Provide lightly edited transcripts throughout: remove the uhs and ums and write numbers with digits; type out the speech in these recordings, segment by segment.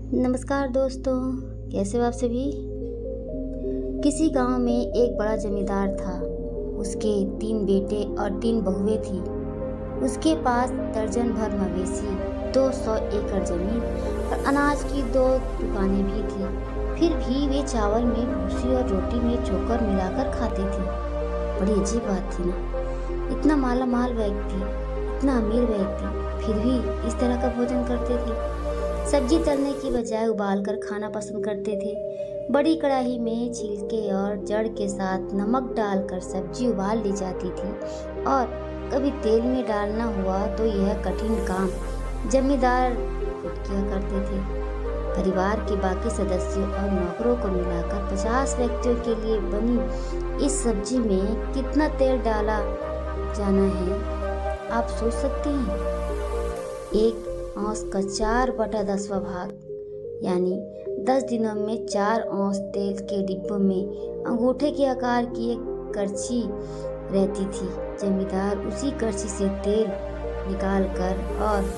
नमस्कार दोस्तों, कैसे हो आप सभी। किसी गांव में एक बड़ा जमींदार था। उसके 3 बेटे और 3 बहुएं थी। उसके पास दर्जन भर मवेशी, 200 एकड़ जमीन और अनाज की 2 दुकानें भी थी। फिर भी वे चावल में भूसी और रोटी में चोकर मिलाकर खाते थे। बड़ी अजीब बात थी ना। इतना माला माल व्यक्ति, इतना अमीर व्यक्ति, फिर भी इस तरह का भोजन करते थे। सब्जी तलने की बजाय उबालकर खाना पसंद करते थे। बड़ी कढ़ाई में छिलके और जड़ के साथ नमक डालकर सब्जी उबाल ली जाती थी और कभी तेल में डालना हुआ तो यह कठिन काम जमींदार खुद किया करते थे। परिवार के बाकी सदस्यों और नौकरों को मिलाकर 50 व्यक्तियों के लिए बनी इस सब्जी में कितना तेल डाला जाना है, आप सोच सकते हैं। 1 औंस का 4/10वां भाग, यानी 10 दिनों में 4 औंस तेल के डिब्बों में अंगूठे के आकार की एक करछी रहती थी। जमींदार उसी करछी से तेल निकालकर और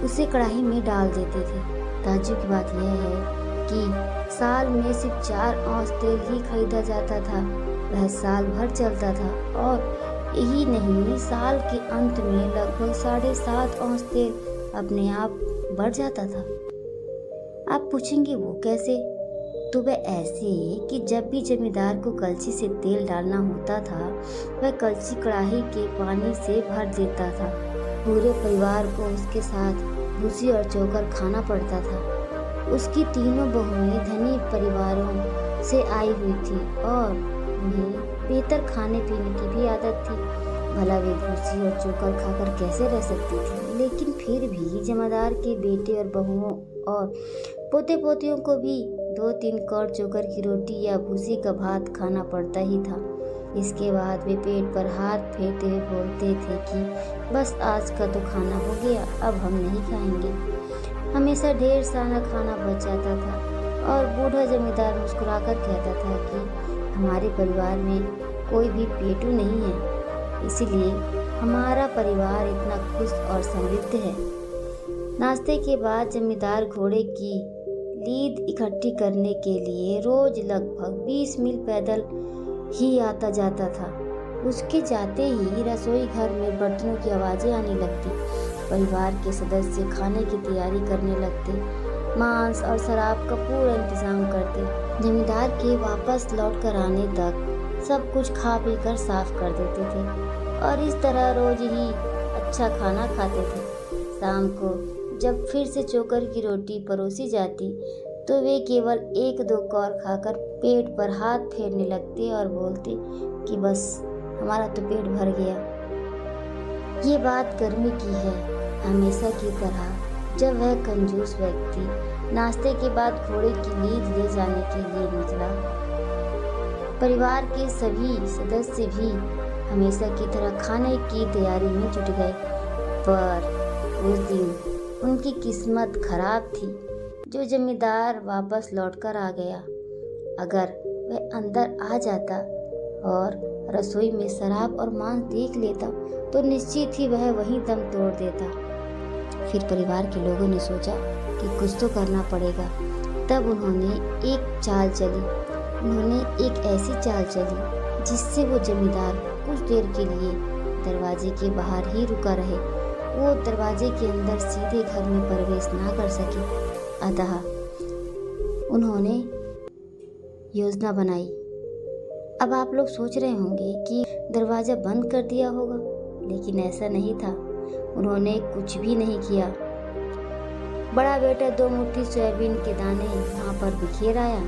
उसे कढ़ाई में डाल देते थे। ताज्जुब की बात यह है कि साल में सिर्फ 4 औंस तेल ही खरीदा जाता था। वह साल भर चलता था और यही नहीं, साल के अंत में लगभग 7.5 औंस तेल अपने आप बढ़ जाता था। आप पूछेंगे वो कैसे? तो वह ऐसे कि जब भी जमींदार को कलछी से तेल डालना होता था, वह कलछी कढ़ाई के पानी से भर देता था। पूरे परिवार को उसके साथ भूसी और चोकर खाना पड़ता था। उसकी तीनों बहुएं धनी परिवारों से आई हुई थी और उन्हें बेहतर खाने पीने की भी आदत थी। भला वे भूसी और चोकर खाकर कैसे रह सकती थी, लेकिन फिर भी जमींदार के बेटे और बहुओं और पोते पोतियों को भी 2-3 कौर चोकर की रोटी या भूसी का भात खाना पड़ता ही था। इसके बाद वे पेट पर हाथ फेरते हुए बोलते थे कि बस आज का तो खाना हो गया, अब हम नहीं खाएंगे। हमेशा ढेर सारा खाना बच जाता था और बूढ़ा जमींदार मुस्कुराकर कहता था कि हमारे परिवार में कोई भी पेटू नहीं है, इसीलिए हमारा परिवार इतना खुश और समृद्ध है। नाश्ते के बाद जमींदार घोड़े की लीद इकट्ठी करने के लिए रोज लगभग 20 मील पैदल ही आता जाता था। उसके जाते ही रसोई घर में बर्तनों की आवाजें आने लगती। परिवार के सदस्य खाने की तैयारी करने लगते, मांस और शराब का पूरा इंतजाम करते। जमींदार के वापस लौट कर आने तक सब कुछ खा पी कर साफ कर देते थे और इस तरह रोज ही अच्छा खाना खाते थे। शाम को जब फिर से चोकर की रोटी परोसी जाती तो वे केवल 1-2 कौर खाकर पेट पर हाथ फेरने लगते और बोलते कि बस हमारा तो पेट भर गया। ये बात गर्मी की है। हमेशा की तरह जब वह कंजूस व्यक्ति नाश्ते के बाद घोड़े की लीद ले जाने के लिए निकला, परिवार के सभी सदस्य भी हमेशा की तरह खाने की तैयारी में जुट गए। पर उस दिन उनकी किस्मत खराब थी। जो जमींदार वापस लौटकर आ गया, अगर वह अंदर आ जाता और रसोई में शराब और मांस देख लेता तो निश्चित ही वह वहीं दम तोड़ देता। फिर परिवार के लोगों ने सोचा कि कुछ तो करना पड़ेगा। तब उन्होंने एक चाल चली। उन्होंने एक ऐसी चाल चली जिससे वो जमींदार कुछ देर के लिए दरवाजे के बाहर ही रुका रहे। वो दरवाजे के अंदर सीधे घर में प्रवेश ना कर सके। अतः उन्होंने योजना बनाई। अब आप लोग सोच रहे होंगे कि दरवाजा बंद कर दिया होगा, लेकिन ऐसा नहीं था। उन्होंने कुछ भी नहीं किया। बड़ा बेटा 2 मुट्ठी सोयाबीन के दाने वहाँ पर बिखेर आया।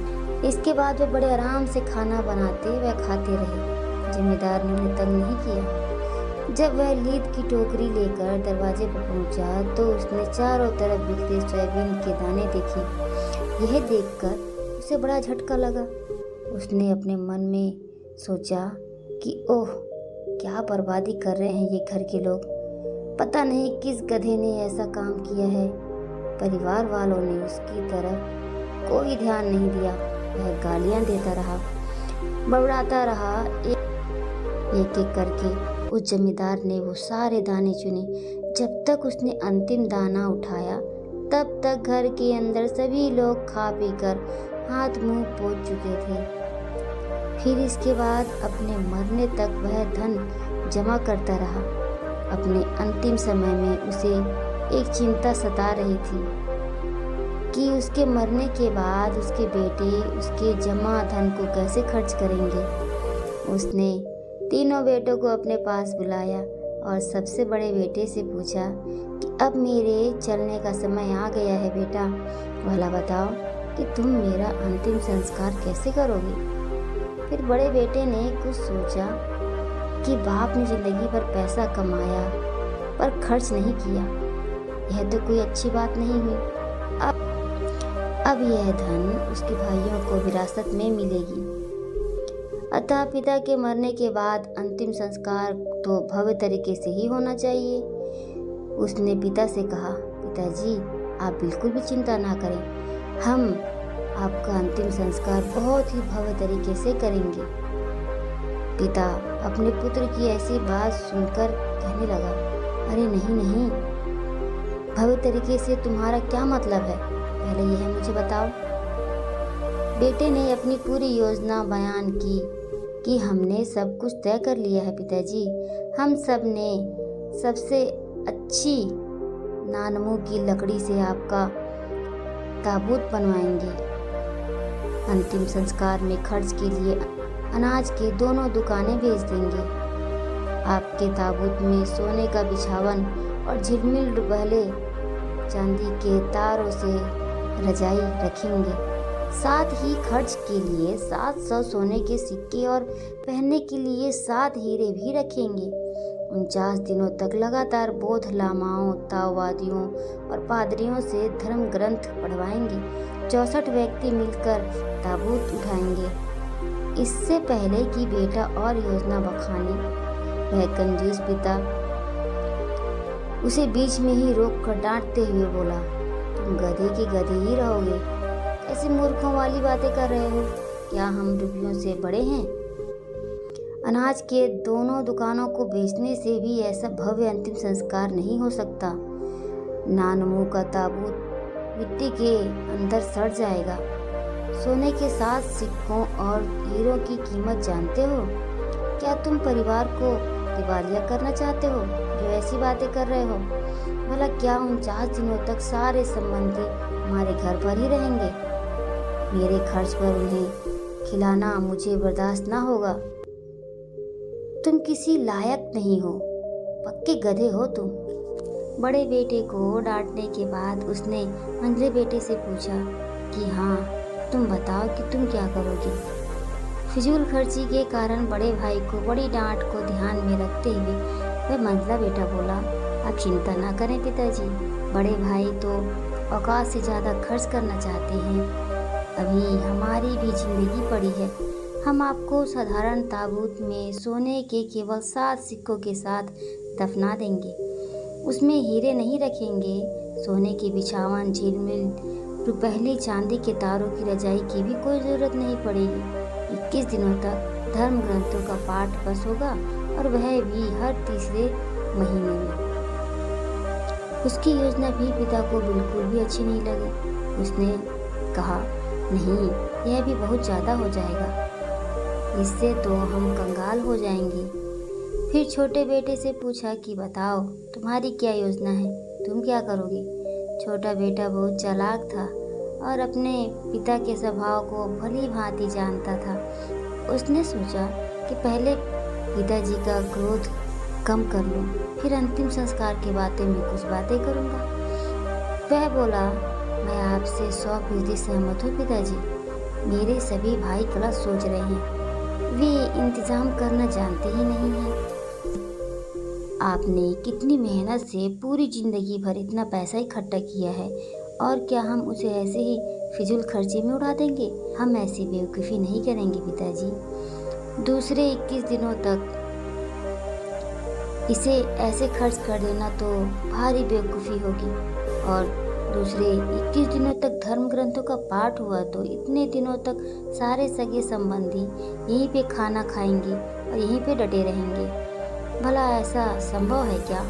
इसके बाद वे बड़े आराम से खाना बनाते व खाते रहे। जमींदार ने उन्हें तंग नहीं किया। जब वह लीद की टोकरी लेकर दरवाजे पर पहुंचा तो उसने चारों तरफ बिखरे सोयाबीन के दाने देखे। यह देखकर उसे बड़ा झटका लगा। उसने अपने मन में सोचा कि ओह, क्या बर्बादी कर रहे हैं ये घर के लोग। पता नहीं किस गधे ने ऐसा काम किया है। परिवार वालों ने उसकी तरफ कोई ध्यान नहीं दिया। वह गालियां देता रहा, बड़बड़ाता रहा। एक एक करके उस जमींदार ने वो सारे दाने चुने। जब तक उसने अंतिम दाना उठाया तब तक घर के अंदर सभी लोग खा पी कर हाथ मुंह पोंछ चुके थे। फिर इसके बाद अपने मरने तक वह धन जमा करता रहा। अपने अंतिम समय में उसे एक चिंता सता रही थी कि उसके मरने के बाद उसके बेटे उसके जमा धन को कैसे खर्च करेंगे। उसने तीनों बेटों को अपने पास बुलाया और सबसे बड़े बेटे से पूछा कि अब मेरे चलने का समय आ गया है बेटा, भला बताओ कि तुम मेरा अंतिम संस्कार कैसे करोगे। फिर बड़े बेटे ने कुछ सोचा कि बाप ने जिंदगी भर पैसा कमाया पर खर्च नहीं किया, यह तो कोई अच्छी बात नहीं हुई। अब यह धन उसके भाइयों को विरासत में मिलेगी। अतः पिता के मरने के बाद अंतिम संस्कार तो भव्य तरीके से ही होना चाहिए। उसने पिता से कहा, पिताजी आप बिल्कुल भी चिंता ना करें, हम आपका अंतिम संस्कार बहुत ही भव्य तरीके से करेंगे। पिता अपने पुत्र की ऐसी बात सुनकर कहने लगा, अरे नहीं नहीं, भव्य तरीके से तुम्हारा क्या मतलब है, पहले यह मुझे बताओ। बेटे ने अपनी पूरी योजना बयान की कि हमने सब कुछ तय कर लिया है पिताजी, हम सब ने सबसे अच्छी नानमू की लकड़ी से आपका ताबूत बनवाएंगे। अंतिम संस्कार में खर्च के लिए अनाज की दोनों दुकानें भेज देंगे। आपके ताबूत में सोने का बिछावन और झिलमिल रुपहले चांदी के तारों से रजाई रखेंगे। साथ ही खर्च के लिए 700 सोने के सिक्के और पहनने के लिए 7 हीरे भी रखेंगे। 49 दिनों तक लगातार बौद्ध लामाओं, ताओवादियों और पादरियों से धर्म ग्रंथ पढ़वाएंगे। 64 व्यक्ति मिलकर ताबूत उठाएंगे। इससे पहले कि बेटा और योजना बखाने, वह कंजूस पिता उसे बीच में ही रोक कर डांटते हुए बोला, तुम गधे के गधे ही रहोगे, ऐसी मूर्खों वाली बातें कर रहे हो, क्या हम रुपयों से बड़े हैं। अनाज के दोनों दुकानों को बेचने से भी ऐसा भव्य अंतिम संस्कार नहीं हो सकता। नानमू का ताबूत मिट्टी के अंदर सड़ जाएगा। सोने के 7 सिक्कों और हीरों की कीमत जानते हो। क्या तुम परिवार को दिवालिया करना चाहते हो जो ऐसी बातें कर रहे हो। भला क्या 49 दिनों तक सारे संबंधी हमारे घर पर ही रहेंगे। मेरे खर्च पर उन्हें खिलाना मुझे बर्दाश्त ना होगा। तुम किसी लायक नहीं हो, पक्के गधे हो तुम। बड़े बेटे को डांटने के बाद उसने मंझले बेटे से पूछा कि हाँ, तुम बताओ कि तुम क्या करोगे। फिजूल खर्ची के कारण बड़े भाई को बड़ी डांट को ध्यान में रखते हुए वह मंझला बेटा बोला, आप चिंता ना करें पिताजी, बड़े भाई तो औकात से ज़्यादा खर्च करना चाहते हैं। अभी हमारी भी जिंदगी पड़ी है, हम आपको साधारण ताबूत में सोने के केवल 7 सिक्कों के साथ दफना देंगे। उसमें हीरे नहीं रखेंगे। सोने के बिछावन, झिलमिल, रुपहली चांदी के तारों की रजाई की भी कोई ज़रूरत नहीं पड़ेगी। 21 दिनों तक धर्म ग्रंथों का पाठ बस होगा और वह भी हर तीसरे महीने में। उसकी योजना भी पिता को बिल्कुल भी अच्छी नहीं लगी। उसने कहा, नहीं, यह भी बहुत ज़्यादा हो जाएगा, इससे तो हम कंगाल हो जाएंगे। फिर छोटे बेटे से पूछा कि बताओ तुम्हारी क्या योजना है, तुम क्या करोगे। छोटा बेटा बहुत चालाक था और अपने पिता के स्वभाव को भली भांति जानता था। उसने सोचा कि पहले पिताजी का क्रोध कम कर लूं, फिर अंतिम संस्कार के बारे में कुछ बातें करूंगा। वह बोला, मैं आपसे 100% सहमत हूँ पिताजी। मेरे सभी भाई गलत सोच रहे हैं, वे इंतजाम करना जानते ही नहीं हैं। आपने कितनी मेहनत से पूरी जिंदगी भर इतना पैसा इकट्ठा किया है और क्या हम उसे ऐसे ही फिजूल खर्ची में उड़ा देंगे। हम ऐसी बेवकूफ़ी नहीं करेंगे पिताजी। दूसरे 21 दिनों तक इसे ऐसे खर्च कर देना तो भारी बेवकूफ़ी होगी और दूसरे 21 दिनों तक धर्म ग्रंथों का पाठ हुआ तो इतने दिनों तक सारे सगे संबंधी यहीं पे खाना खाएंगे और यहीं पे डटे रहेंगे। भला ऐसा संभव है क्या।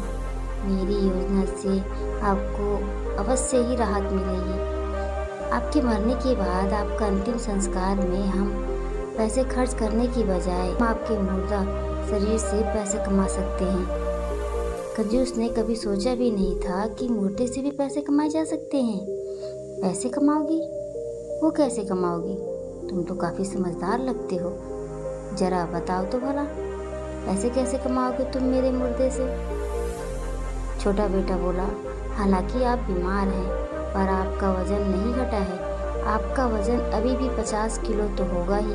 मेरी योजना से आपको अवश्य ही राहत मिलेगी। आपके मरने के बाद आपका अंतिम संस्कार में हम पैसे खर्च करने की बजाय हम आपके मुर्दा शरीर से पैसे कमा सकते हैं। कंजूस ने कभी सोचा भी नहीं था कि मुर्दे से भी पैसे कमाए जा सकते हैं। पैसे कमाओगी? वो कैसे कमाओगी? तुम तो काफ़ी समझदार लगते हो, जरा बताओ तो भला, पैसे कैसे कमाओगे तुम मेरे मुर्दे से? छोटा बेटा बोला, हालांकि आप बीमार हैं, पर आपका वजन नहीं घटा है। आपका वजन अभी भी 50 किलो तो होगा ही।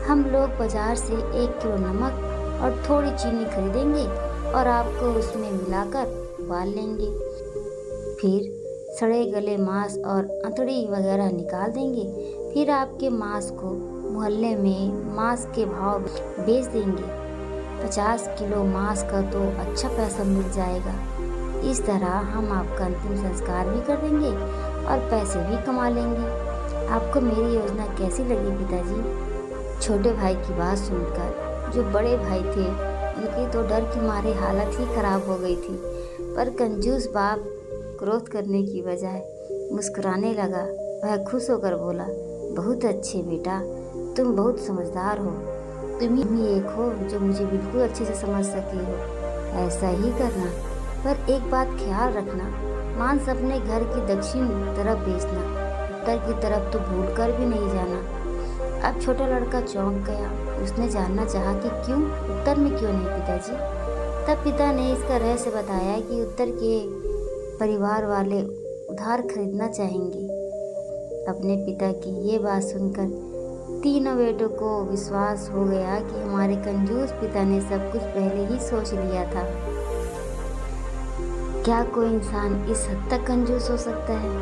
हम लोग बाजार से 1 किलो नमक और थोड़ी चीनी खरीदेंगे और आपको उसमें मिलाकर उबाल लेंगे। फिर सड़े गले मांस और अंतड़ी वगैरह निकाल देंगे। फिर आपके मांस को मोहल्ले में मांस के भाव बेच देंगे। 50 किलो मांस का तो अच्छा पैसा मिल जाएगा। इस तरह हम आपका अंतिम संस्कार भी कर देंगे और पैसे भी कमा लेंगे। आपको मेरी योजना कैसी लगी पिताजी? छोटे भाई की बात सुनकर जो बड़े भाई थे उनकी तो डर के मारे हालत ही खराब हो गई थी, पर कंजूस बाप क्रोध करने की बजाय मुस्कुराने लगा। वह खुश होकर बोला, बहुत अच्छे बेटा, तुम बहुत समझदार हो। तुम ही एक हो जो मुझे बिल्कुल अच्छे से समझ सकी हो। ऐसा ही करना, पर एक बात ख्याल रखना, मांस अपने घर की दक्षिण तरफ बेचना, उत्तर की तरफ तो भूल कर भी नहीं जाना। अब छोटा लड़का चौंक गया। उसने जानना चाहा कि क्यों, उत्तर में क्यों नहीं पिताजी? तब पिता ने इसका रहस्य बताया कि उत्तर के परिवार वाले उधार खरीदना चाहेंगे। अपने पिता की ये बात सुनकर तीनों बेटों को विश्वास हो गया कि हमारे कंजूस पिता ने सब कुछ पहले ही सोच लिया था। क्या कोई इंसान इस हद तक कंजूस हो सकता है?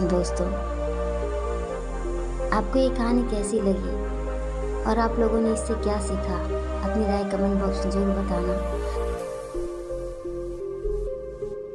दोस्तों, आपको ये कहानी कैसी लगी और आप लोगों ने इससे क्या सीखा? अपनी राय कमेंट बॉक्स में जरूर बताना।